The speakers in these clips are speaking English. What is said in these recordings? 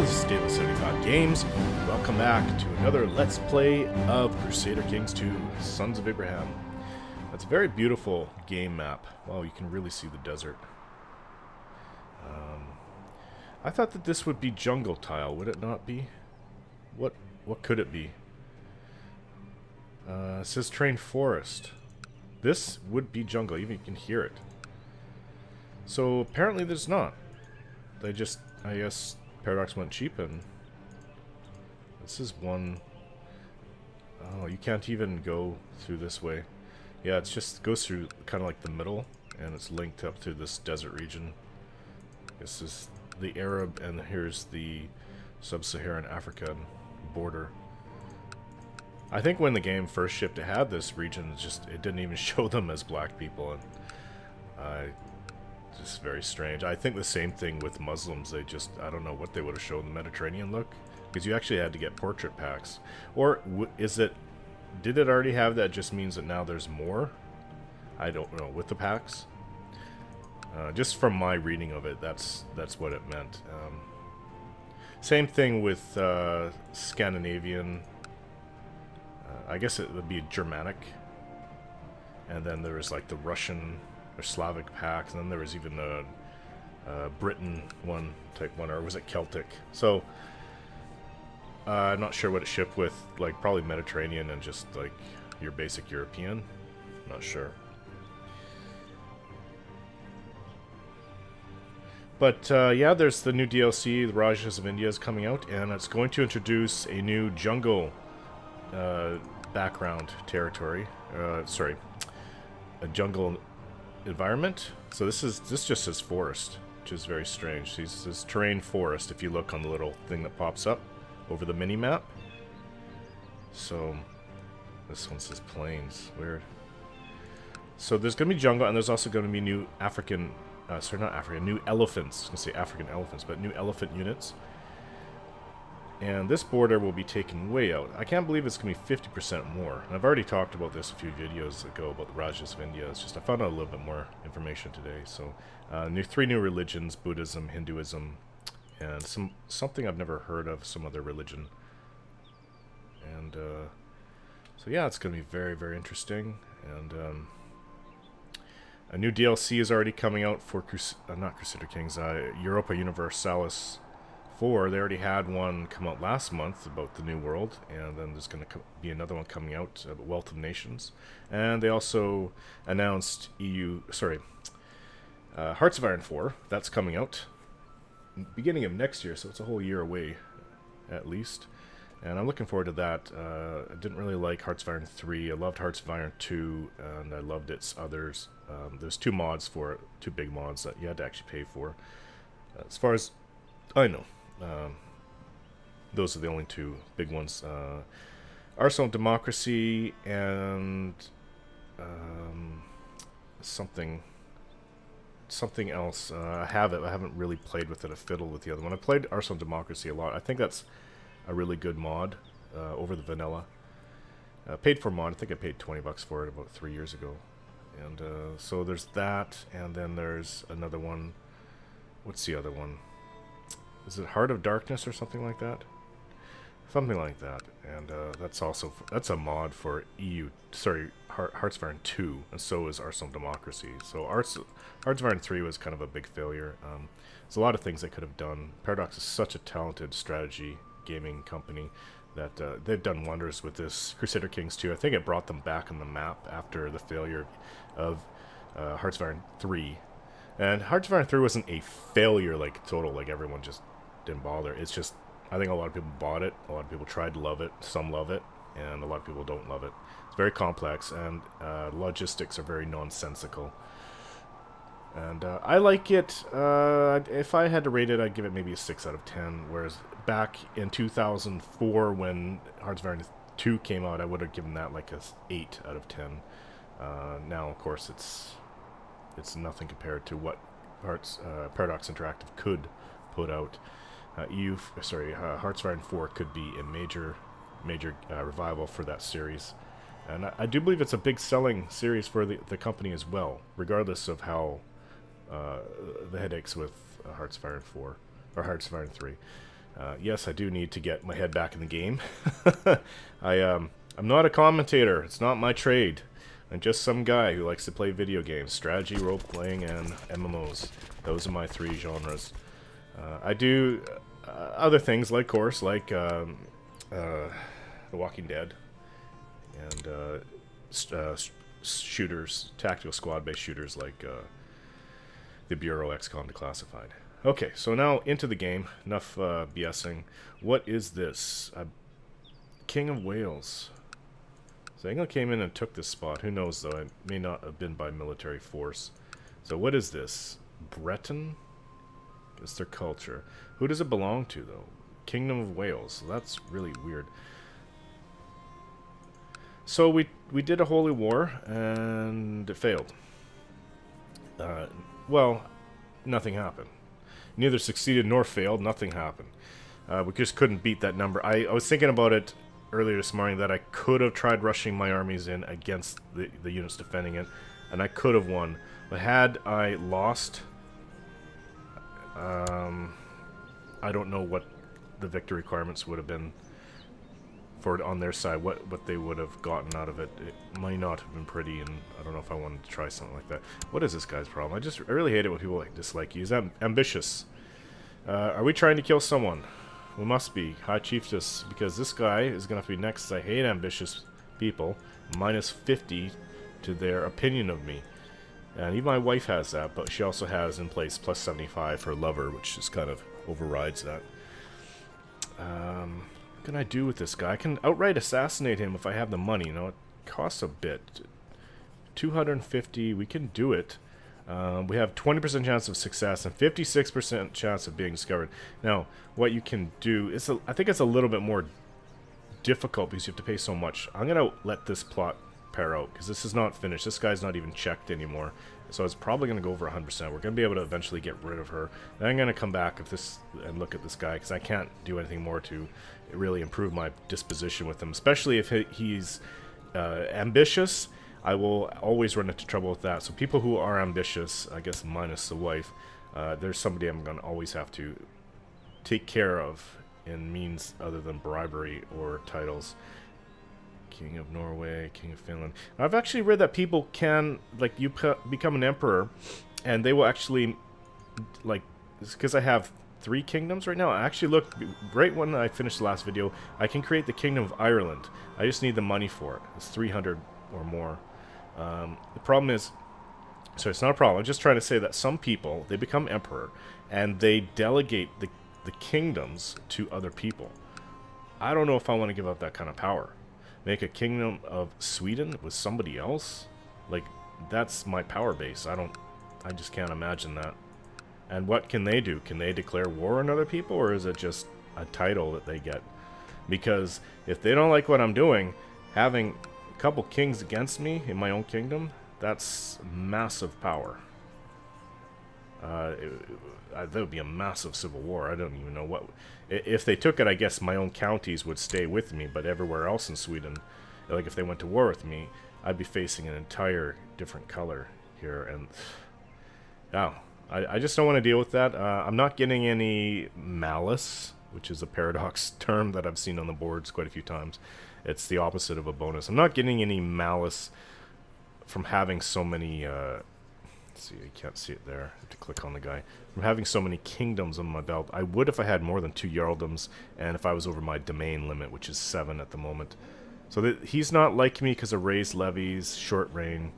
this is Stateless75 Games. Welcome back to another Let's Play of Crusader Kings 2, Sons of Abraham. That's a very beautiful game map. Wow, you can really see the desert. I thought that this would be jungle tile, would it not be? What could it be? It says terrain forest. This would be jungle, even you can hear it. So apparently there's not. They just, I guess, Paradox went cheap, and this is one. Oh, you can't even go through this way. Yeah, it's just goes through kind of like the middle, and it's linked up to this desert region. This is the Arab, and here's the sub-Saharan African border. I think when the game first shipped, it had this region. It didn't even show them as black people, and just very strange. I think the same thing with Muslims. They just, I don't know what they would have shown the Mediterranean look, because you actually had to get portrait packs. Or did it already have that? Just means that now there's more? I don't know, with the packs. Just from my reading of it, that's what it meant. Same thing with Scandinavian. I guess it would be Germanic. And then there was like the Russian or Slavic packs, and then there was even a Britain type one, or was it Celtic? So I'm not sure what it shipped with, like probably Mediterranean and just like your basic European. Not sure. But yeah, there's the new DLC, the Rajas of India, is coming out, and it's going to introduce a new jungle background territory. Sorry, a jungle environment. So this just says forest, which is very strange. This says terrain forest if you look on the little thing that pops up over the mini map. So this one says plains. Weird. So there's going to be jungle, and there's also going to be new African, sorry, not African, new elephants. I was going to say African elephants, but new elephant units. And this border will be taken way out. I can't believe it's going to be 50% more. And I've already talked about this a few videos ago about the Rajas of India. It's just I found out a little bit more information today. So, three new religions: Buddhism, Hinduism, and something I've never heard of, some other religion. And so yeah, it's going to be very, very interesting. And a new DLC is already coming out for not Crusader Kings, Europa Universalis IV. They already had one come out last month about the New World, and then there's going to be another one coming out about Wealth of Nations. And they also announced Hearts of Iron 4. That's coming out beginning of next year, so it's a whole year away at least. And I'm looking forward to that. I didn't really like Hearts of Iron 3. I loved Hearts of Iron 2, and I loved its others. There's two mods for it, two big mods that you had to actually pay for. As far as I know, those are the only two big ones. Arsenal of Democracy and something else. I have it. I haven't really played with it. I fiddled with the other one. I played Arsenal of Democracy a lot. I think that's a really good mod over the vanilla. Paid for mod. I think I paid $20 for it about 3 years ago. And so there's that, and then there's another one. What's the other one? Is it Heart of Darkness or something like that? Something like that. And that's a mod for Hearts of Iron 2, and so is Arsenal of Democracy. So Hearts of Iron 3 was kind of a big failure. There's a lot of things they could have done. Paradox is such a talented strategy gaming company that they've done wonders with this Crusader Kings 2. I think it brought them back on the map after the failure of Hearts of Iron 3. And Hearts of Iron 3 wasn't a failure, like total, like everyone just didn't bother. It's just, I think a lot of people bought it, a lot of people tried to love it, some love it, and a lot of people don't love it. It's very complex, and logistics are very nonsensical. And I like it. If I had to rate it, I'd give it maybe a 6 out of 10, whereas back in 2004 when Hearts of Iron 2 came out, I would have given that like a 8 out of 10. Now, of course, it's nothing compared to what Paradox Interactive could put out. Hearts of Iron 4 could be a major revival for that series. And I do believe it's a big selling series for the company as well, regardless of how the headaches with Hearts of Iron 4 or Hearts of Iron 3. Yes, I do need to get my head back in the game. I'm not a commentator. It's not my trade. I'm just some guy who likes to play video games, strategy, role-playing, and MMOs. Those are my 3 genres. I do other things, like course, like The Walking Dead, and shooters, tactical squad-based shooters like the Bureau, XCOM, Declassified. Okay, so now into the game. Enough BSing. What is this? King of Wales. So England came in and took this spot. Who knows, though? It may not have been by military force. So what is this? Breton? It's their culture. Who does it belong to, though? Kingdom of Wales. That's really weird. So we did a holy war, and it failed. Well, nothing happened. Neither succeeded nor failed. Nothing happened. We just couldn't beat that number. I was thinking about it earlier this morning that I could have tried rushing my armies in against the units defending it, and I could have won. But had I lost, I don't know what the victory requirements would have been for it on their side, what they would have gotten out of it. It might not have been pretty, and I don't know if I wanted to try something like that. What is this guy's problem? I really hate it when people dislike you. He's ambitious. Are we trying to kill someone? We must be. High Chiefess, because this guy is going to have to be next. I hate ambitious people. Minus 50 to their opinion of me. And even my wife has that, but she also has in place plus 75 for lover, which just kind of overrides that. What can I do with this guy? I can outright assassinate him if I have the money. You know, it costs a bit. 250, we can do it. We have 20% chance of success and 56% chance of being discovered. Now, what you can do is, I think it's a little bit more difficult because you have to pay so much. I'm going to let this plot pair out because this is not finished. This guy's not even checked anymore. So it's probably going to go over 100%. We're going to be able to eventually get rid of her. Then I'm going to come back and look at this guy because I can't do anything more to really improve my disposition with him, especially if he's ambitious. I will always run into trouble with that. So people who are ambitious, I guess minus the wife, there's somebody I'm going to always have to take care of in means other than bribery or titles. King of Norway, King of Finland. I've actually read that people can, like, you become an emperor, and they will actually, like, because I have 3 kingdoms right now. I actually looked, right when I finished the last video, I can create the Kingdom of Ireland. I just need the money for it. It's 300 or more. The problem is, so it's not a problem. I'm just trying to say that some people, they become emperor, and they delegate the kingdoms to other people. I don't know if I want to give up that kind of power. Make a kingdom of Sweden with somebody else? Like, that's my power base. I just can't imagine that. And what can they do? Can they declare war on other people, or is it just a title that they get? Because if they don't like what I'm doing, having a couple kings against me in my own kingdom, that's massive power. That would be a massive civil war. I don't even know what... If they took it, I guess my own counties would stay with me, but everywhere else in Sweden, like if they went to war with me, I'd be facing an entire different color here, and... Oh, I just don't want to deal with that. I'm not getting any malice, which is a paradox term that I've seen on the boards quite a few times. It's the opposite of a bonus. I'm not getting any malice from having so many... Let's see, you can't see it there. I have to click on the guy. From having so many kingdoms on my belt. I would if I had more than 2 Jarldoms, and if I was over my domain limit, which is 7 at the moment. So he's not like me because of raised levies, short reign.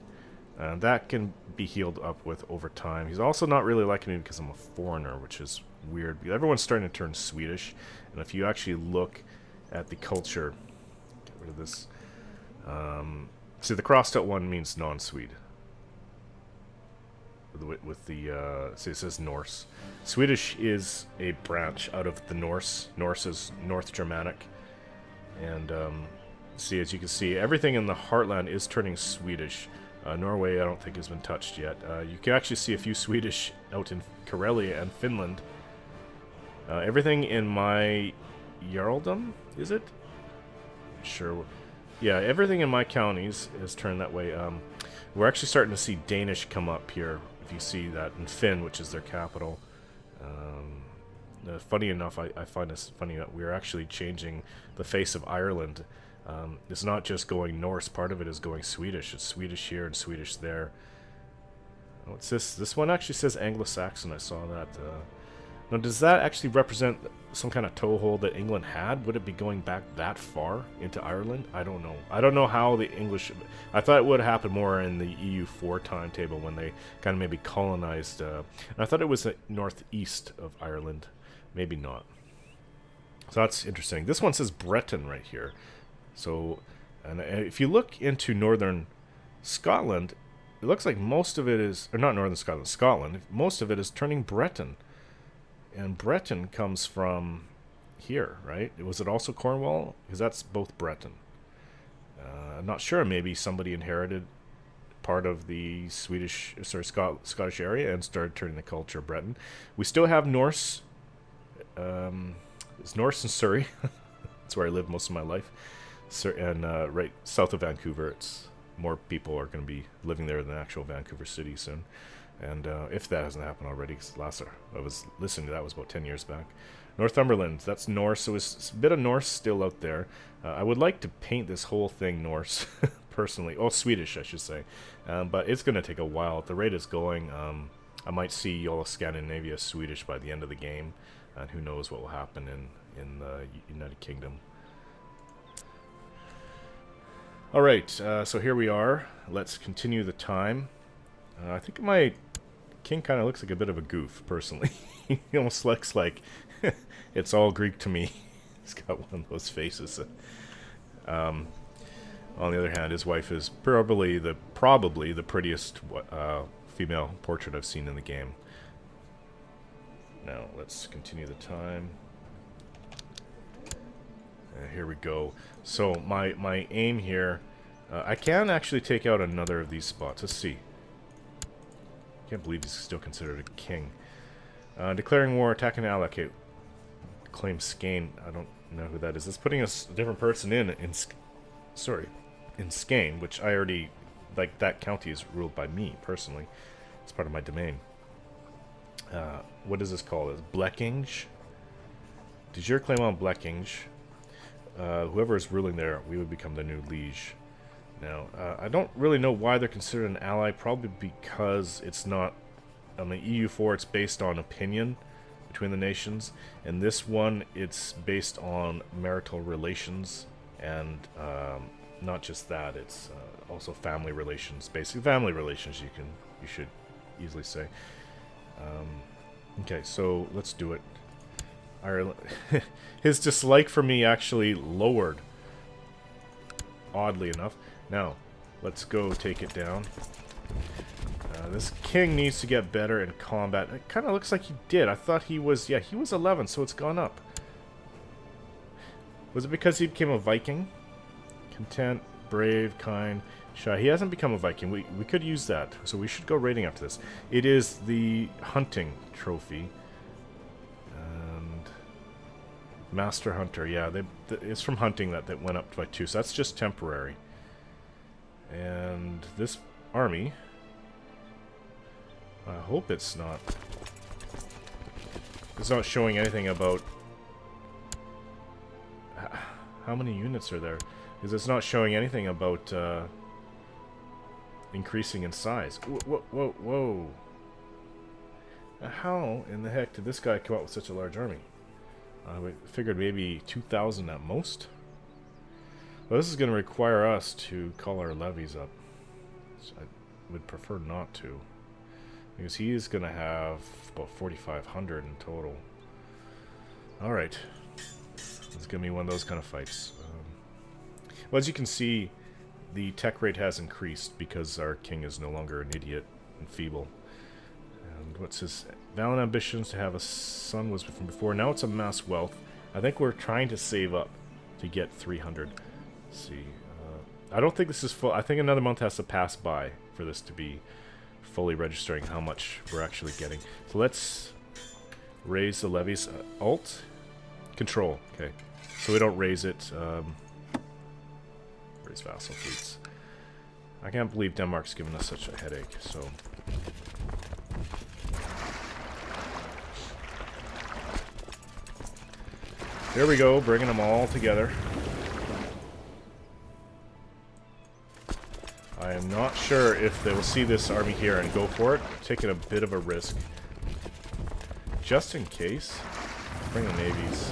That can be healed up with over time. He's also not really like me because I'm a foreigner, which is weird. Everyone's starting to turn Swedish, and if you actually look at the culture... Get rid of this. See, the crossed out one means non-Swede. With the see, it says Norse. Swedish is a branch out of the Norse. Norse is North Germanic, and see, as you can see, everything in the heartland is turning Swedish. Norway, I don't think has been touched yet. You can actually see a few Swedish out in Karelia and Finland. Everything in my Jarldom, is it? Sure. Yeah, everything in my counties is turned that way. We're actually starting to see Danish come up here. If you see that, in Finn, which is their capital. Funny enough, I find this funny that we're actually changing the face of Ireland. It's not just going Norse. Part of it is going Swedish. It's Swedish here and Swedish there. What's this? This one actually says Anglo-Saxon. I saw that. Now, does that actually represent some kind of toehold that England had? Would it be going back that far into Ireland? I don't know. I don't know how the English... I thought it would happen more in the EU4 timetable when they kind of maybe colonized... and I thought it was the northeast of Ireland. Maybe not. So that's interesting. This one says Breton right here. So, and if you look into northern Scotland, it looks like most of it is... Or not northern Scotland, Scotland. Most of it is turning Breton. And Breton comes from here, right? Was it also Cornwall? Because that's both Breton. I'm not sure. Maybe somebody inherited part of the Scottish area and started turning the culture Breton. We still have Norse. It's Norse in Surrey. That's where I lived most of my life. And right south of Vancouver, it's more people are going to be living there than actual Vancouver city soon. And if that hasn't happened already, because last I was listening to that was about 10 years back. Northumberland, that's Norse, so it's a bit of Norse still out there. I would like to paint this whole thing Norse, personally. Oh, Swedish, I should say. But it's going to take a while. At the rate it's going, I might see all of Scandinavia Swedish by the end of the game. And who knows what will happen in the United Kingdom. Alright, so here we are. Let's continue the time. I think my king kind of looks like a bit of a goof, personally. He almost looks like it's all Greek to me. He's got one of those faces. On the other hand, his wife is probably the prettiest female portrait I've seen in the game. Now, let's continue the time. Here we go. So, my aim here... I can actually take out another of these spots. Let's see. Can't believe he's still considered a king. Declaring war, attacking an ally. Okay. Claim Skane. I don't know who that is. It's putting a different person in Skane, which I already... Like, that county is ruled by me, personally. It's part of my domain. What is this called? It's Blekinge. De jure claim on Blekinge. Whoever is ruling there, we would become the new liege. Now, I don't really know why they're considered an ally. Probably because it's not... On the EU4, it's based on opinion between the nations. And this one, it's based on marital relations. And not just that, it's also family relations. Basically, family relations, you should easily say. Okay, so let's do it. Ireland. His dislike for me actually lowered. Oddly enough. Now, let's go take it down. This king needs to get better in combat. It kind of looks like he did. I thought he was... Yeah, he was 11, so it's gone up. Was it because he became a Viking? Content, brave, kind, shy. He hasn't become a Viking. We could use that. So we should go raiding after this. It is the hunting trophy. And... Master Hunter. Yeah, it's from hunting that went up by 2. So that's just temporary. And this army, I hope it's not showing anything about how many units are there, because it's not showing anything about increasing in size. Whoa. How in the heck did this guy come up with such a large army? We figured maybe 2,000 at most. Well, this is going to require us to call our levies up. So I would prefer not to. Because he is going to have about 4,500 in total. Alright. It's going to be one of those kind of fights. Well, as you can see, the tech rate has increased because our king is no longer an idiot and feeble. And what's his... Valiant ambitions to have a son was from before. Now it's amass wealth. I think we're trying to save up to get 300. Let's see. I don't think this is full. I think another month has to pass by for this to be fully registering how much we're actually getting. So let's raise the levies. Alt? Control. Okay. So we don't raise it. Raise vassal fleets. I can't believe Denmark's given us such a headache, so... There we go, bringing them all together. I am not sure if they will see this army here and go for it. I'm taking a bit of a risk. Just in case. Bring the navies.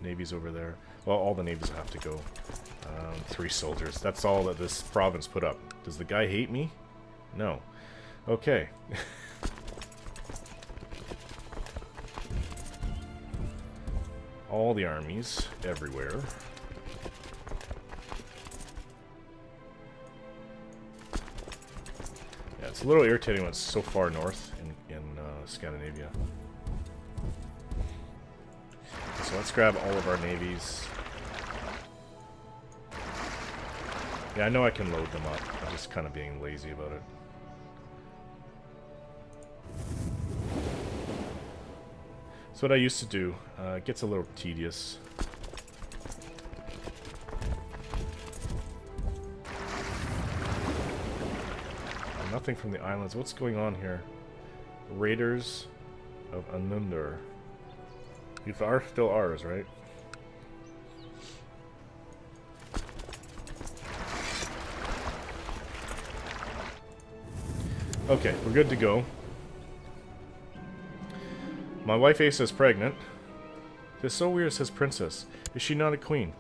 Navies over there. Well, all the navies have to go. 3 soldiers. That's all that this province put up. Does the guy hate me? No. Okay. All the armies everywhere. Yeah, it's a little irritating when it's so far north in Scandinavia. Okay, so let's grab all of our navies. Yeah, I know I can load them up. I'm just kind of being lazy about it. That's what I used to do. It gets a little tedious. Nothing from the islands. What's going on here? Raiders of Anundur. These are still ours, right? Okay, we're good to go. My wife Asa is pregnant. It's so weird, it says princess. Is she not a queen?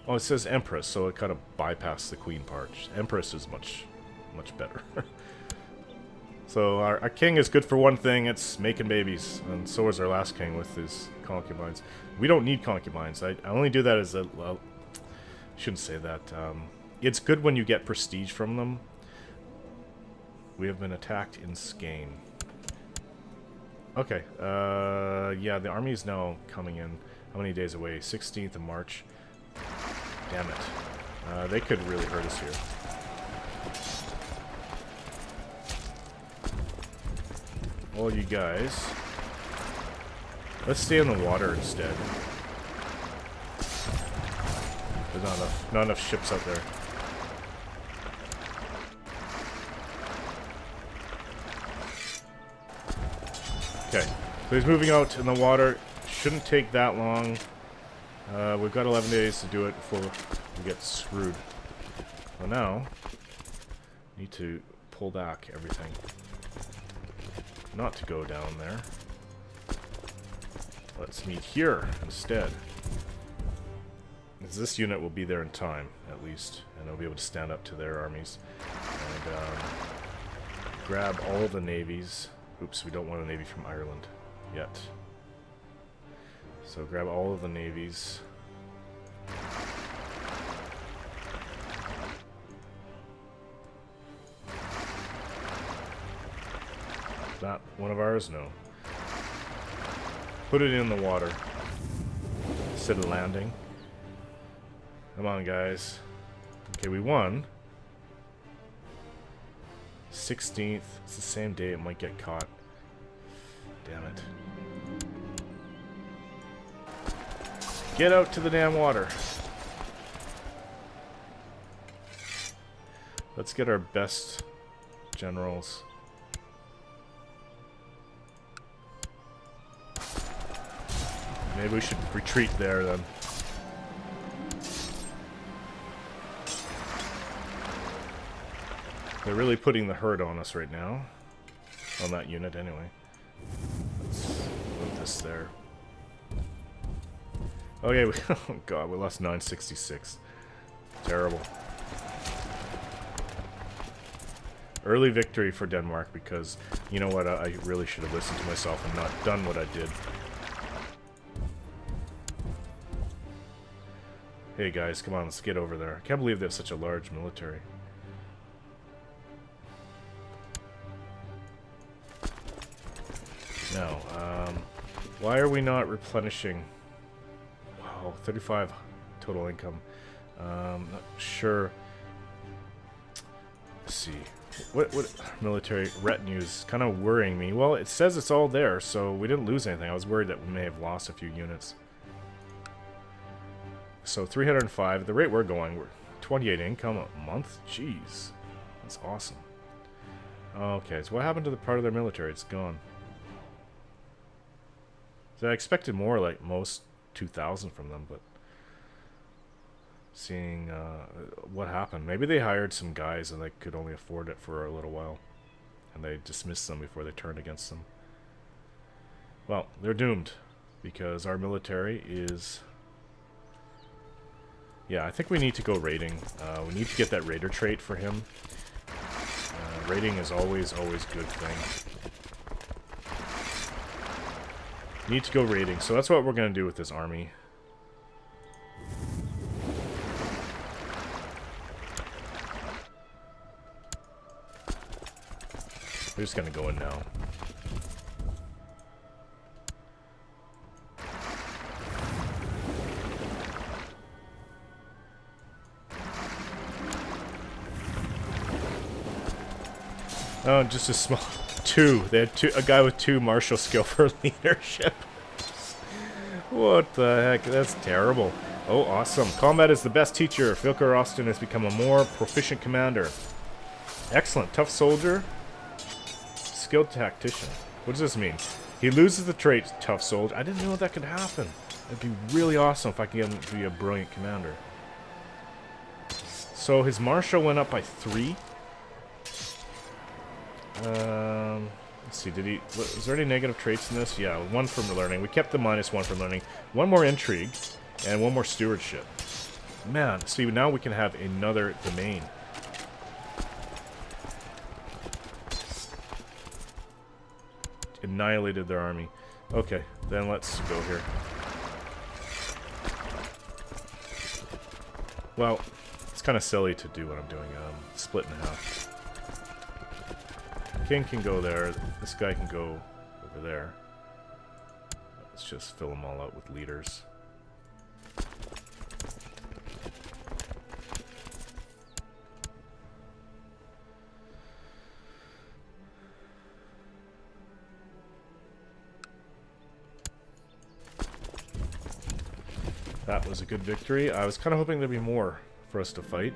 Oh, it says empress, so it kind of bypassed the queen part. Empress is much better. So our king is good for one thing, it's making babies. And so is our last king with his concubines. We don't need concubines. I only do that as a... Well, I shouldn't say that. It's good when you get prestige from them. We have been attacked in Skane. Okay, yeah, the army is now coming in. How many days away? 16th of March. Damn it. They could really hurt us here. All you guys. Let's stay in the water instead. There's not enough ships out there. Okay, so he's moving out in the water. Shouldn't take that long. We've got 11 days to do it before we get screwed. Well, now, need to pull back everything. Not to go down there. Let's meet here instead. Because this unit will be there in time, at least. And they'll be able to stand up to their armies. And grab all the navies. Oops, we don't want a navy from Ireland yet. So grab all of the navies. Is that one of ours? No. Put it in the water instead of landing. Come on, guys. Okay, we won. 16th. It's the same day. It might get caught. Damn it. Get out to the damn water. Let's get our best generals. Maybe we should retreat there then. They're really putting the hurt on us right now. On that unit, anyway. Let's move this there. Okay, oh god, we lost 966. Terrible. Early victory for Denmark because, you know what, I really should have listened to myself and not done what I did. Hey guys, come on, let's get over there. I can't believe they have such a large military. Now, why are we not replenishing? Wow, 35 total income. Not sure. Let's see. What military retinue is kind of worrying me. Well, it says it's all there, so we didn't lose anything. I was worried that we may have lost a few units. So 305. The rate we're going, we're 28 income a month. Jeez, that's awesome. Okay, so what happened to the part of their military? It's gone. So I expected more, like most 2,000 from them, but seeing what happened. Maybe they hired some guys and they could only afford it for a little while. And they dismissed them before they turned against them. Well, they're doomed. Because our military is... Yeah, I think we need to go raiding. We need to get that raider trait for him. Raiding is always a good thing. Need to go raiding, so that's what we're going to do with this army. We're just going to go in now. Oh, just a small... Two. They had a guy with 2 martial skill for leadership. What the heck? That's terrible. Oh, awesome. Combat is the best teacher. Filker Austin has become a more proficient commander. Excellent. Tough soldier. Skilled tactician. What does this mean? He loses the trait tough soldier. I didn't know that could happen. It'd be really awesome if I could get him to be a brilliant commander. So his martial went up by 3. Let's see, was there any negative traits in this? Yeah, 1 from learning. We kept the -1 from learning. 1 more intrigue, and 1 more stewardship. Man, see, now we can have another domain. Annihilated their army. Okay, then let's go here. Well, it's kind of silly to do what I'm doing. Split in half. King can go there. This guy can go over there. Let's just fill them all out with leaders. That was a good victory. I was kind of hoping there'd be more for us to fight.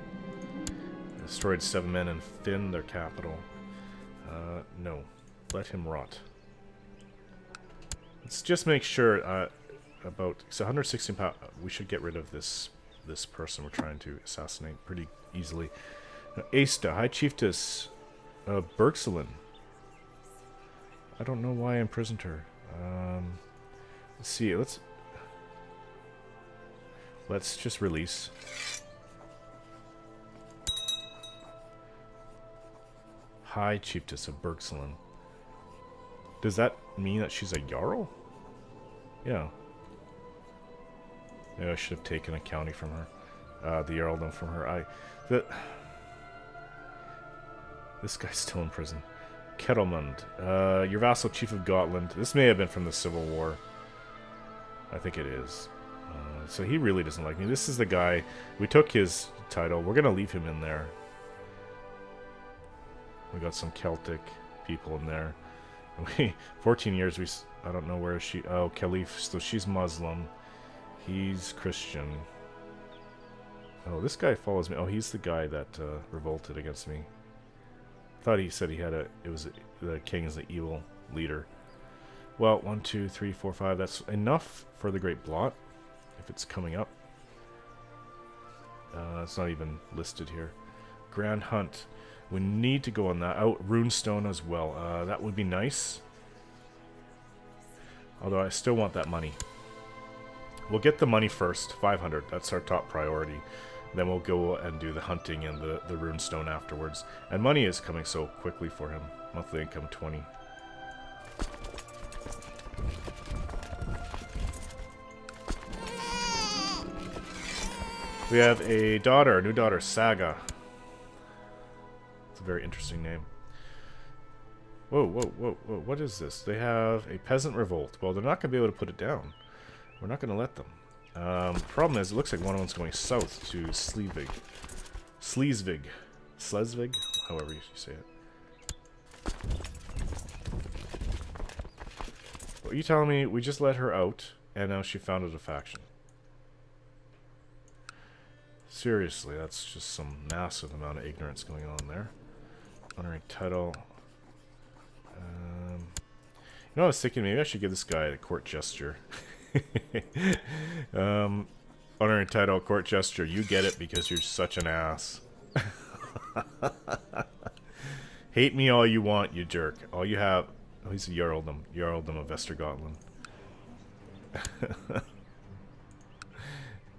Destroyed 7 men in Finn, their capital. No. Let him rot. Let's just make sure about... So 116 pounds... We should get rid of this person we're trying to assassinate pretty easily. Aista, High Chiefess Berxelin. I don't know why I imprisoned her. Let's see. Let's just release. High Chiefess of Berxelin. Does that mean that she's a Jarl? Yeah. Maybe I should have taken a county from her. The Jarldom from her. This guy's still in prison. Kettlemund. Your vassal chief of Gotland. This may have been from the Civil War. I think it is. So he really doesn't like me. This is the guy. We took his title. We're going to leave him in there. We got some Celtic people in there. 14 years, I don't know where is she. Oh, Caliph. So she's Muslim. He's Christian. Oh, this guy follows me. Oh, he's the guy that revolted against me. I thought he said he had the king is the evil leader. Well, 1, 2, 3, 4, 5. That's enough for the Great Blot. If it's coming up. It's not even listed here. Grand Hunt. We need to go on that. Oh, Runestone as well. That would be nice. Although I still want that money. We'll get the money first. 500. That's our top priority. Then we'll go and do the hunting and the Runestone afterwards. And money is coming so quickly for him. Monthly income 20. We have a daughter, a new daughter, Saga. It's a very interesting name. Whoa, whoa, whoa, whoa, what is this? They have a peasant revolt. Well, they're not going to be able to put it down. We're not going to let them. Problem is, it looks like one of them's going south to Slesvig. Slesvig? However you say it. What are you telling me? We just let her out, and now she founded a faction. Seriously, that's just some massive amount of ignorance going on there. Honoring title. know, I was thinking maybe I should give this guy a court gesture. Honor and title, court gesture. You get it because you're such an ass. Hate me all you want, you jerk. All you have... Oh, he's a Jarldom. Jarldom of Vestergotland.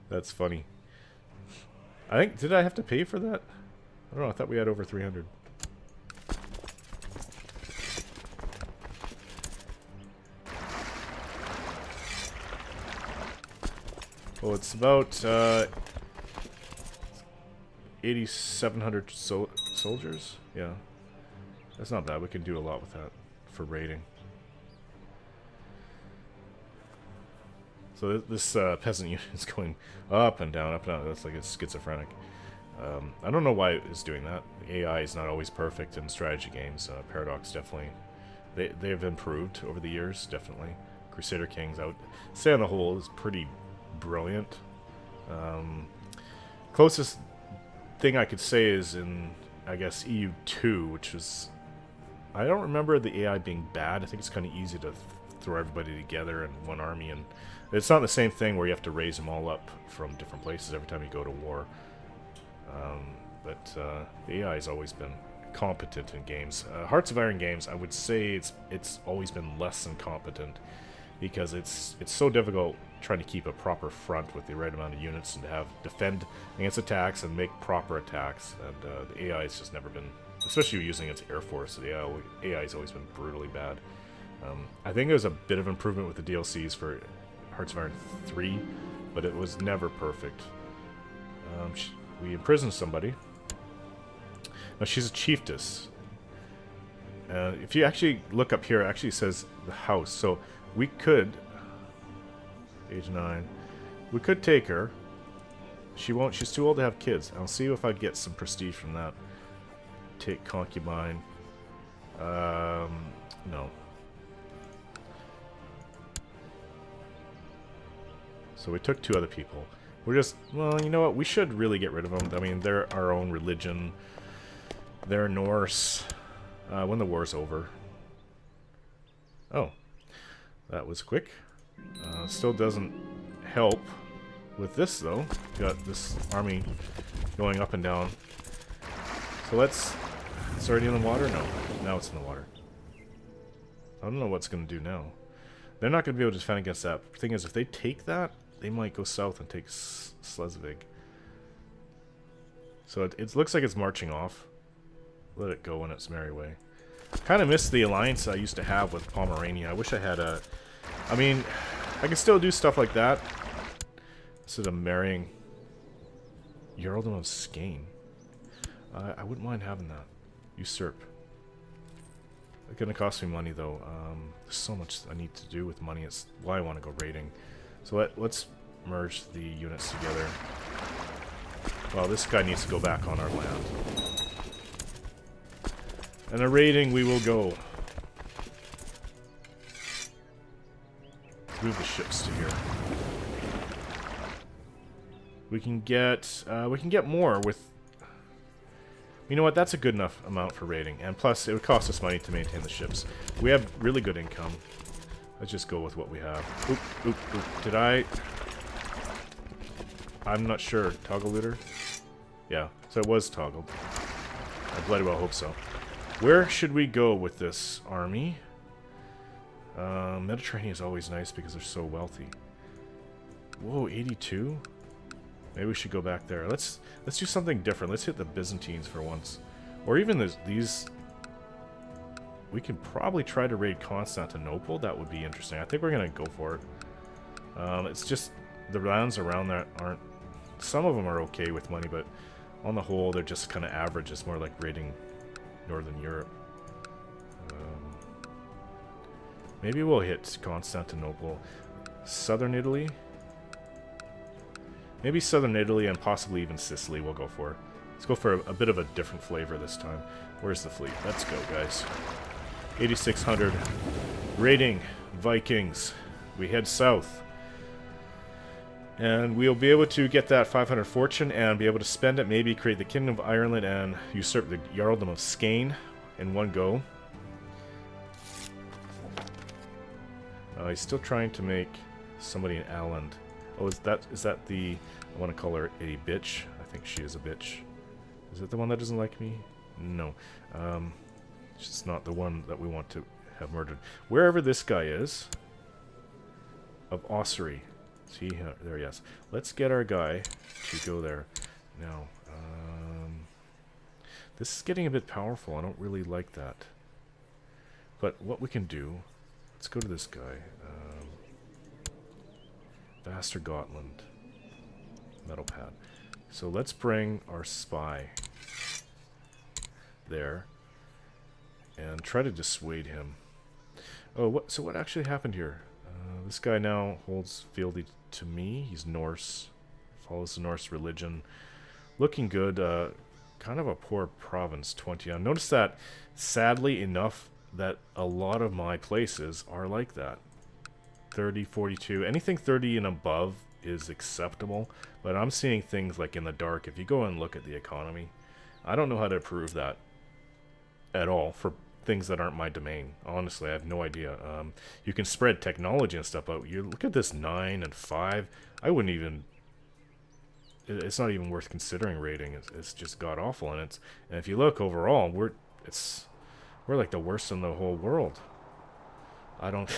That's funny. I think... Did I have to pay for that? I don't know. I thought we had over 300. Well, it's about 8,700 soldiers. Yeah, that's not bad. We can do a lot with that for raiding. So this peasant unit is going up and down, up and down. That's like it's schizophrenic. I don't know why it's doing that. AI is not always perfect in strategy games. Paradox definitely. They have improved over the years, definitely. Crusader Kings, I would say on the whole, is pretty brilliant. Closest thing I could say is in, I guess, EU2, which is... I don't remember the AI being bad. I think it's kind of easy to throw everybody together in one army, and it's not the same thing where you have to raise them all up from different places every time you go to war. But the AI has always been competent in games. Hearts of Iron games, I would say it's always been less than competent, because it's so difficult trying to keep a proper front with the right amount of units and to have defend against attacks and make proper attacks. And the AI has just never been, especially using its air force, the AI has always been brutally bad. I think there's a bit of improvement with the DLCs for Hearts of Iron 3, but it was never perfect. We imprisoned somebody. Now she's a chiefess. If you actually look up here, it actually says the house. So we could, age 9, we could take her. She won't, she's too old to have kids. I'll see if I get some prestige from that. Take concubine. No. So we took 2 other people. We're just, well, you know what? We should really get rid of them. I mean, they're our own religion. They're Norse. When the war's over. Oh. That was quick. Still doesn't help with this, though. Got this army going up and down. So let's... It's already in the water? No. Now it's in the water. I don't know what's going to do now. They're not going to be able to defend against that. The thing is, if they take that, they might go south and take Schleswig. So it looks like it's marching off. Let it go on its merry way. Kind of miss the alliance I used to have with Pomerania. I wish I had a... I mean, I can still do stuff like that. Instead of marrying Jarldom of Skane. I wouldn't mind having that. Usurp. It's going to cost me money, though. There's so much I need to do with money. It's why I want to go raiding. So let's merge the units together. Well, this guy needs to go back on our land. And a raiding we will go. Let's move the ships to here. We can get more with... You know what? That's a good enough amount for raiding. And plus, it would cost us money to maintain the ships. We have really good income. Let's just go with what we have. Oop, oop, oop. Did I... I'm not sure. Toggle looter? Yeah, so it was toggled. I bloody well hope so. Where should we go with this army? Mediterranean is always nice because they're so wealthy. Whoa, 82? Maybe we should go back there. Let's do something different. Let's hit the Byzantines for once. Or even these... We could probably try to raid Constantinople. That would be interesting. I think we're going to go for it. It's just the lands around that aren't... Some of them are okay with money, but on the whole, they're just kind of average. It's more like raiding Northern Europe. Maybe we'll hit Constantinople. Southern Italy? Maybe Southern Italy and possibly even Sicily we'll go for. Let's go for a bit of a different flavor this time. Where's the fleet? Let's go, guys. 8,600. Raiding Vikings. We head south. And we'll be able to get that 500 fortune and be able to spend it, maybe create the Kingdom of Ireland and usurp the Jarldom of Skane in one go. He's still trying to make somebody in Alland. Oh, is that the... I want to call her a bitch. I think she is a bitch. Is it the one that doesn't like me? No. She's not the one that we want to have murdered. Wherever this guy is... Of Ossuary. See, there he is. Let's get our guy to go there. Now, this is getting a bit powerful. I don't really like that. But what we can do... Let's go to this guy. Vaster Gotland. Metal pad. So let's bring our spy there. And try to dissuade him. Oh, so what actually happened here? This guy now holds fealty to me. He's Norse. Follows the Norse religion. Looking good. Kind of a poor province, 20. I noticed that, sadly enough, that a lot of my places are like that. 30, 42. Anything 30 and above is acceptable. But I'm seeing things like in the dark. If you go and look at the economy, I don't know how to approve that at all for things that aren't my domain. Honestly, I have no idea. You can spread technology and stuff, but you look at this 9 and 5. I wouldn't even... It's not even worth considering rating. It's just god-awful. And if you look overall, we're like the worst in the whole world. I don't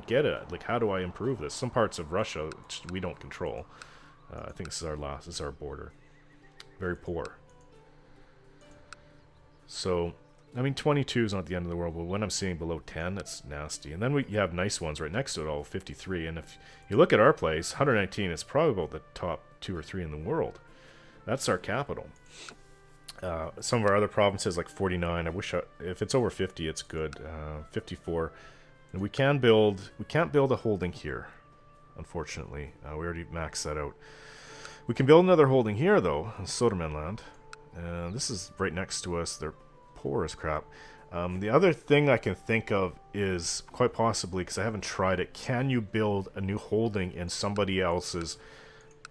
get it. Like, how do I improve this? Some parts of Russia, which we don't control. I think this is our border. Very poor. So... I mean, 22 is not the end of the world, but when I'm seeing below 10, that's nasty. And then you have nice ones right next to it all, 53. And if you look at our place, 119 is probably about the top 2 or 3 in the world. That's our capital. Some of our other provinces, like 49, I wish if it's over 50, it's good. 54. And we can't build a holding here, unfortunately. We already maxed that out. We can build another holding here, though, in Sodermanland. And this is right next to us. They're poor as crap. The other thing I can think of is, quite possibly, because I haven't tried it, can you build a new holding in somebody else's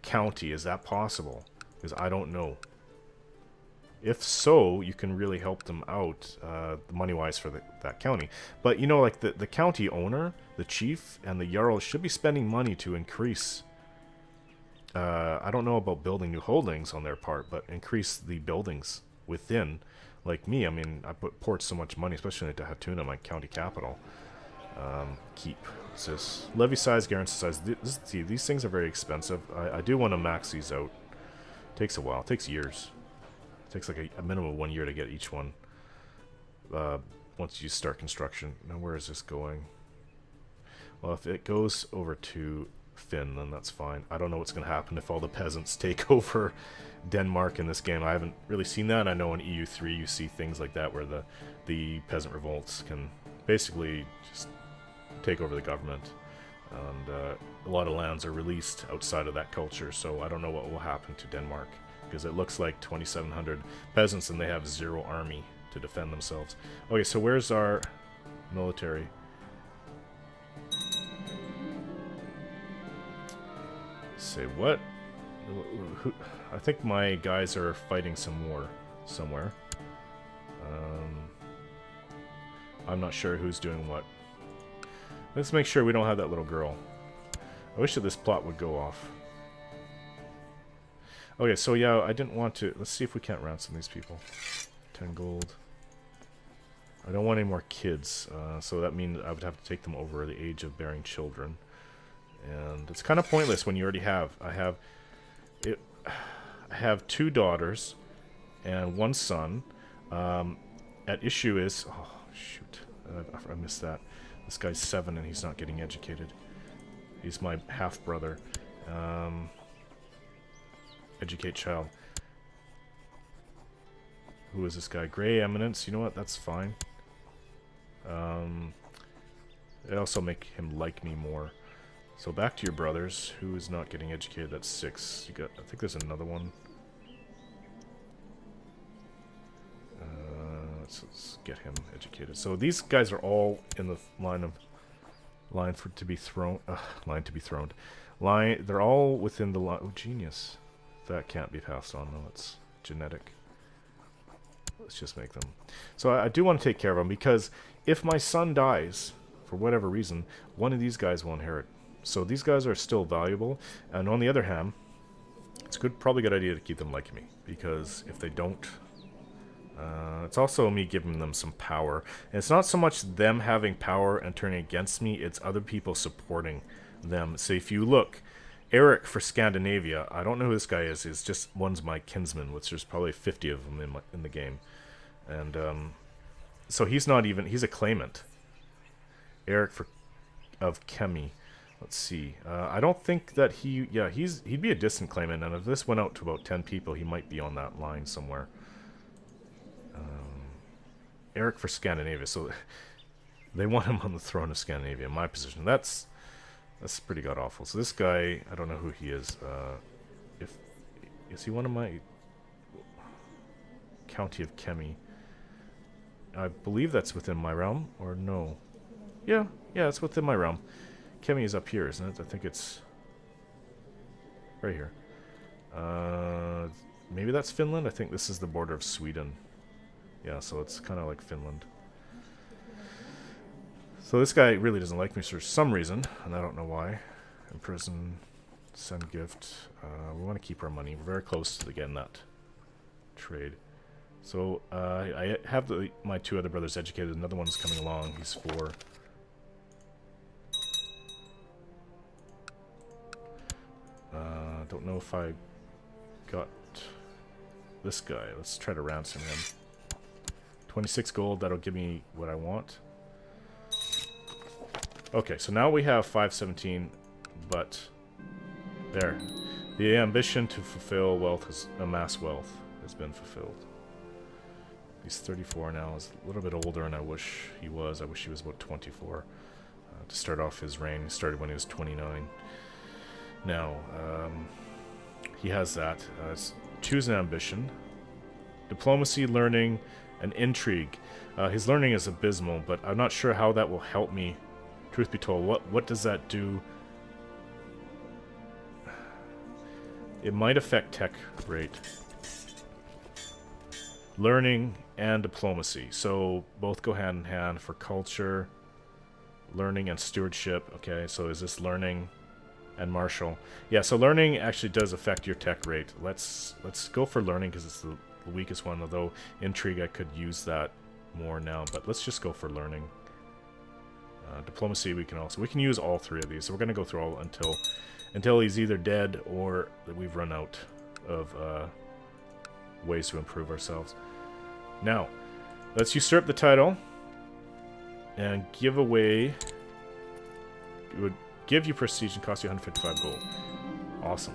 county? Is that possible? Because I don't know. If so, you can really help them out money-wise for that county. But, you know, like the county owner, the chief, and the Jarl should be spending money to increase... I don't know about building new holdings on their part, but increase the buildings within... Like me, I mean, I poured so much money, especially into Hatuna, my county capital. Keep. What's this? Levy size, garrison size. See, these things are very expensive. I do want to max these out. Takes a while. It takes years. It takes like a minimum of 1 year to get each one. Once you start construction. Now, where is this going? Well, if it goes over to Finn, then that's fine. I don't know what's going to happen if all the peasants take over Denmark in this game. I haven't really seen that. I know in EU3 you see things like that where the peasant revolts can basically just take over the government. And a lot of lands are released outside of that culture, so I don't know what will happen to Denmark, because it looks like 2,700 peasants and they have 0 army to defend themselves. Okay, so where's our military? Say what? I think my guys are fighting some war somewhere. I'm not sure who's doing what. Let's make sure we don't have that little girl. I wish that this plot would go off. Okay, so yeah, I didn't want to... Let's see if we can't ransom these people. 10 gold. I don't want any more kids, so that means I would have to take them over the age of bearing children. And it's kind of pointless when you already have... I have 2 daughters and 1 son. At issue is... Oh, shoot. I missed that. This guy's 7 and he's not getting educated. He's my half-brother. Educate child. Who is this guy? Grey Eminence. You know what? That's fine. It also make him like me more. So back to your brothers. Who is not getting educated? That's 6. You got. I think there's another one. Let's get him educated. So these guys are all in the line to be thrown. They're all within the line. Oh, genius. That can't be passed on though. It's genetic. Let's just make them. So I do want to take care of them, because if my son dies, for whatever reason, one of these guys will inherit. So these guys are still valuable, and on the other hand, it's probably a good idea to keep them liking me, because if they don't, it's also me giving them some power. And it's not so much them having power and turning against me, it's other people supporting them. So if you look, Eric for Scandinavia, I don't know who this guy is just one's my kinsman, which there's probably 50 of them in the game. And so he's not even, he's a claimant. Eric of Kemi. Let's see. I don't think that he'd be a distant claimant, and if this went out to about 10 people, he might be on that line somewhere. Eric for Scandinavia, so they want him on the throne of Scandinavia, in my position. That's pretty god-awful. So this guy, I don't know who he is. Is he one of my... County of Kemi? I believe that's within my realm, or no? Yeah, it's within my realm. Kemi is up here, isn't it? I think it's right here. Maybe that's Finland? I think this is the border of Sweden. Yeah, so it's kind of like Finland. So this guy really doesn't like me for some reason, and I don't know why. Imprison, send gift. We want to keep our money. We're very close to getting that trade. So I have my two other brothers educated. Another one's coming along. He's 4. Don't know if I got this guy. Let's try to ransom him. 26 gold, that'll give me what I want. Okay, so now we have 517, but there. The ambition to fulfill wealth, amass wealth, has been fulfilled. He's 34 now, he's a little bit older than I wish he was. I wish he was about 24. To start off his reign, he started when he was 29. Now, he has that. Choose an ambition. Diplomacy, learning, and intrigue. His learning is abysmal, but I'm not sure how that will help me. Truth be told, what does that do? It might affect tech rate. Learning and diplomacy. So both go hand in hand for culture, learning, and stewardship. Okay, so is this learning and martial? Yeah, so learning actually does affect your tech rate. Let's go for learning because it's the weakest one, although intrigue I could use that more now, but let's just go for learning. Diplomacy we can use all 3 of these, so we're going to go through all until he's either dead or that we've run out of ways to improve ourselves. Now let's usurp the title and give away. It would give you prestige and cost you 155 gold. Awesome.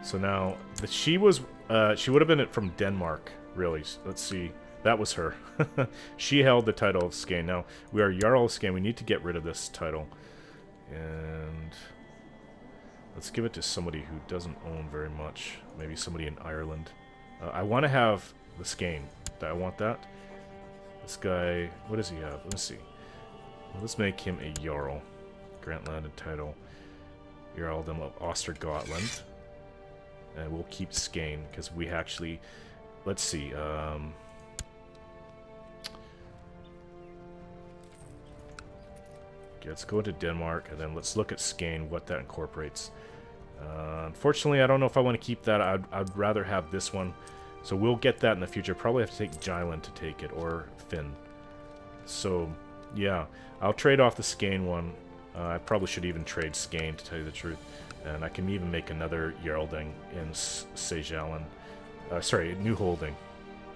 So now she would have been from Denmark, really. Let's see. That was her. She held the title of Skane. Now, we are Jarl of Skane. We need to get rid of this title. And let's give it to somebody who doesn't own very much. Maybe somebody in Ireland. I want to have the Skane. I want that. This guy, what does he have? Let's see. Let's make him a Jarl. Grant land and title. Jarldom of Ostergotland. And we'll keep Skane, because we actually... Let's see. Let's go to Denmark, and then let's look at Skane, what that incorporates. Unfortunately, I don't know if I want to keep that. I'd rather have this one. So we'll get that in the future. Probably have to take Jylland to take it, or Finn. So, yeah. I'll trade off the Skane one. I probably should even trade Skane, to tell you the truth. And I can even make another Jarlding in Sejalen. Sorry, New Holding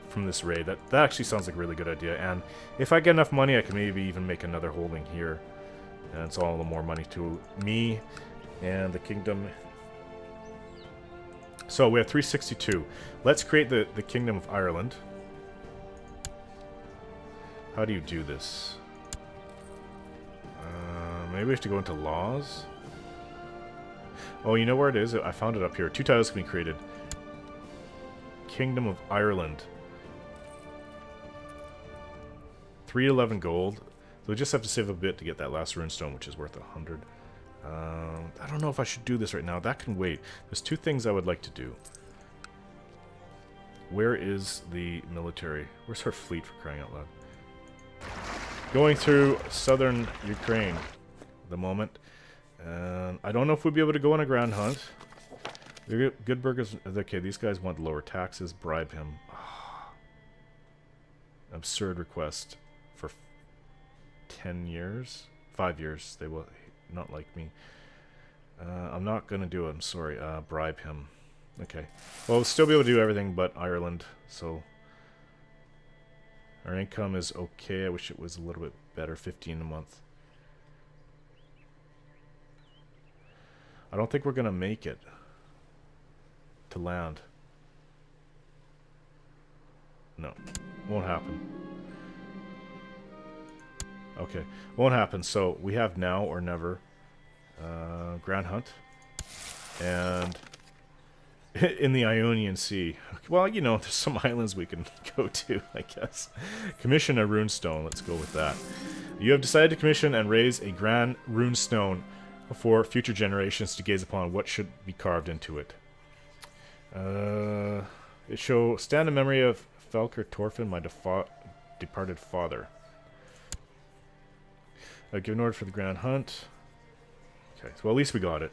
from this raid. That actually sounds like a really good idea. And if I get enough money, I can maybe even make another holding here. And it's all the more money to me and the kingdom. So we have 362. Let's create the Kingdom of Ireland. How do you do this? Maybe we have to go into laws. Oh, you know where it is? I found it up here. 2 titles can be created. Kingdom of Ireland. 311 gold. So we just have to save a bit to get that last runestone, which is worth 100. I don't know if I should do this right now. That can wait. There's 2 things I would like to do. Where is the military? Where's our fleet, for crying out loud? going through southern Ukraine at the moment. And I don't know if we'll be able to go on a grand hunt. Good burgers. Okay, these guys want lower taxes. Bribe him. Absurd request for 10 years? 5 years. They will not like me. I'm not going to do it. I'm sorry. Bribe him. Okay. Well, we'll still be able to do everything but Ireland. So our income is okay. I wish it was a little bit better. 15 a month. I don't think we're going to make it to land. No. Won't happen. Okay. Won't happen. So we have now or never. Grand Hunt. And in the Ionian Sea. Well, you know, there's some islands we can go to, I guess. Commission a runestone. Let's go with that. You have decided to commission and raise a grand runestone for future generations to gaze upon. What should be carved into it? It shall stand in memory of Felker Torfin, my departed father. Give an order for the Grand Hunt. Okay, so well, at least we got it.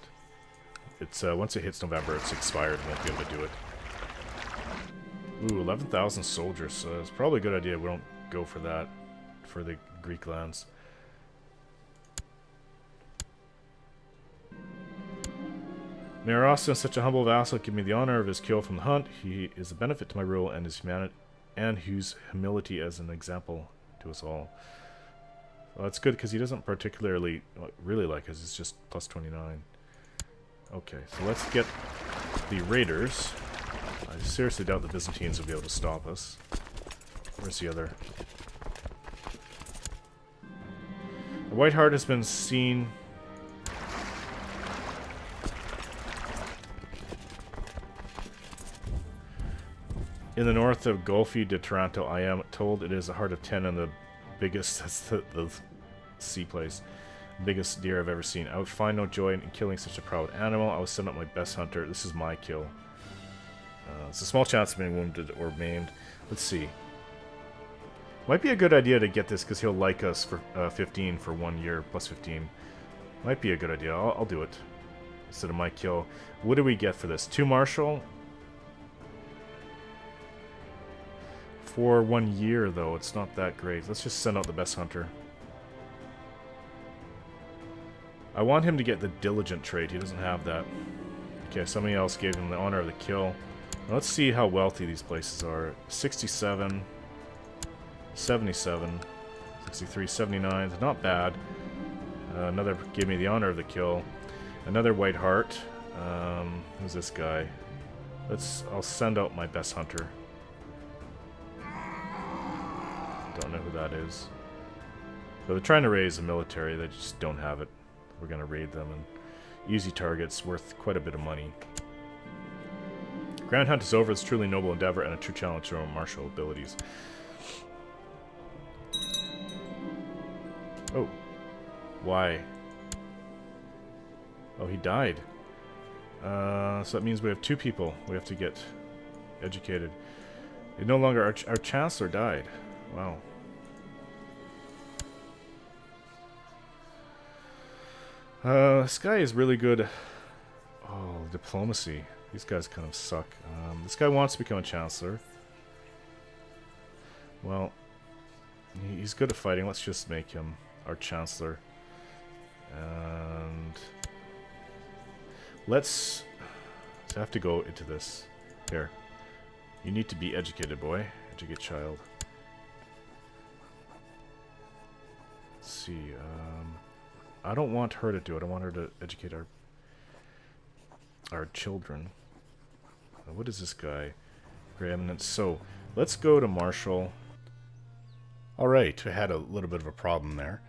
It's once it hits November, it's expired. We won't be able to do it. Ooh, 11,000 soldiers. So it's probably a good idea we don't go for that for the Greek lands. May our Austin, such a humble vassal, give me the honor of his kill from the hunt. He is a benefit to my rule and his humanity, and whose humility as an example to us all. Well, that's good because he doesn't particularly really like us. It's just plus 29. Okay, so let's get the raiders. I seriously doubt the Byzantines will be able to stop us. Where's the other? The White Hart has been seen. In the north of Golfo de Taranto, I am told it is a heart of 10 and the biggest, that's the sea place, biggest deer I've ever seen. I would find no joy in killing such a proud animal. I will send up my best hunter. This is my kill. It's a small chance of being wounded or maimed. Let's see. Might be a good idea to get this because he'll like us for 15 for 1 year, plus 15. Might be a good idea. I'll do it. Instead of my kill. What do we get for this? 2 martial? For 1 year, though, it's not that great. Let's just send out the best hunter. I want him to get the diligent trait. He doesn't have that. Okay, somebody else gave him the honor of the kill. Now, let's see how wealthy these places are. 67, 77, 63, 79. Not bad. Another gave me the honor of the kill. Another White Hart. Who's this guy? I'll send out my best hunter. Don't know who that is. So they're trying to raise a military. They just don't have it. We're going to raid them. And easy targets worth quite a bit of money. Grand Hunt is over. It's truly noble endeavor and a true challenge to our martial abilities. Oh. Why? Oh, he died. So that means we have 2 people we have to get educated. It no longer... Our chancellor died. Wow. This guy is really good. Oh, diplomacy. These guys kind of suck. This guy wants to become a chancellor. Well, he's good at fighting. Let's just make him our chancellor. And let's have to go into this. Here. You need to be educated, boy. Educate child. Let's see. I don't want her to do it. I want her to educate our children. What is this guy? Preeminence. So, let's go to Marshall. Alright, I had a little bit of a problem there.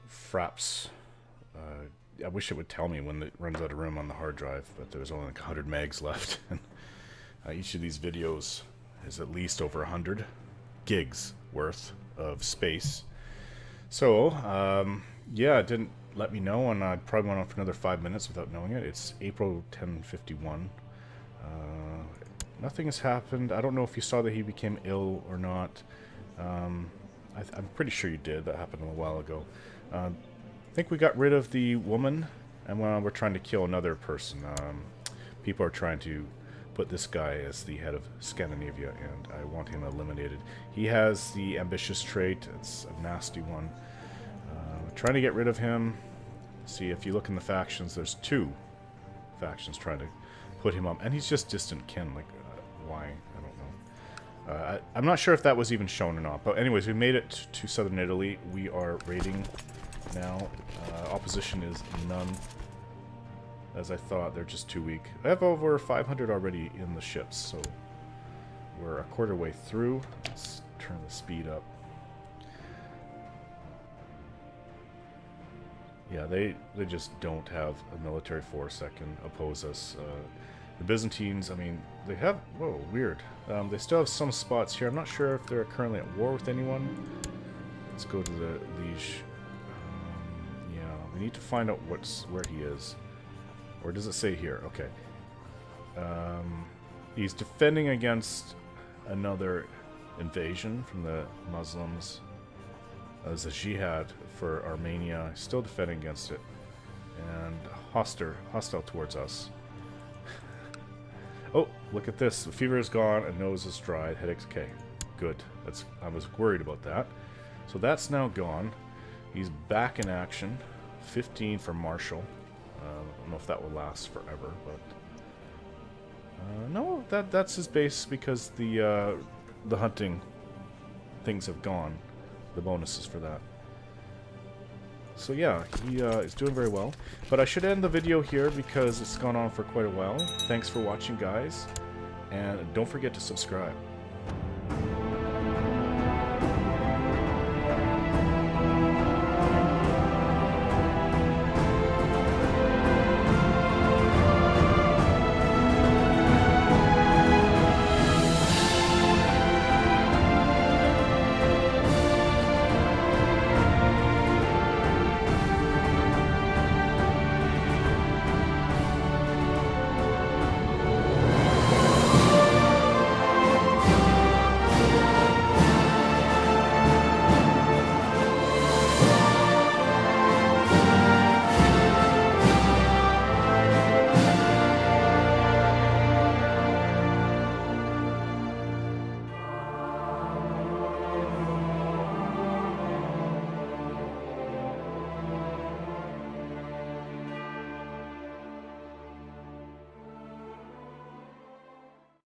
Fraps. I wish it would tell me when it runs out of room on the hard drive, but there's only like 100 megs left. Each of these videos is at least over 100 gigs worth of space. So, yeah, it didn't let me know, and I probably went on for another 5 minutes without knowing it. It's April 10:51. Nothing has happened. I don't know if you saw that he became ill or not. I'm pretty sure you did. That happened a while ago. I think we got rid of the woman, and we're trying to kill another person. People are trying to put this guy as the head of Scandinavia, and I want him eliminated. He has the ambitious trait. It's a nasty one. Trying to get rid of him. See, if you look in the factions, there's 2 factions trying to put him up, and he's just distant kin. Like, why? I don't know. I'm not sure if that was even shown or not. But anyways, we made it to southern Italy. We are raiding now. Opposition is none. As I thought, they're just too weak. I have over 500 already in the ships, so we're a quarter way through. Let's turn the speed up. Yeah, they just don't have a military force that can oppose us. The Byzantines, I mean, they have... Whoa, weird. They still have some spots here. I'm not sure if they're currently at war with anyone. Let's go to the Liege. Yeah, we need to find out where he is. Or does it say here? Okay. He's defending against another invasion from the Muslims. There's a jihad for Armenia. He's still defending against it. And hostile towards us. Oh, look at this. The fever is gone and nose is dried. Headaches. Okay, good. I was worried about that. So that's now gone. He's back in action. 15 for Marshall. I don't know if that will last forever, but no, that's his base because the hunting things have gone. The bonuses for that. So yeah, he is doing very well. But I should end the video here because it's gone on for quite a while. Thanks for watching, guys, and don't forget to subscribe.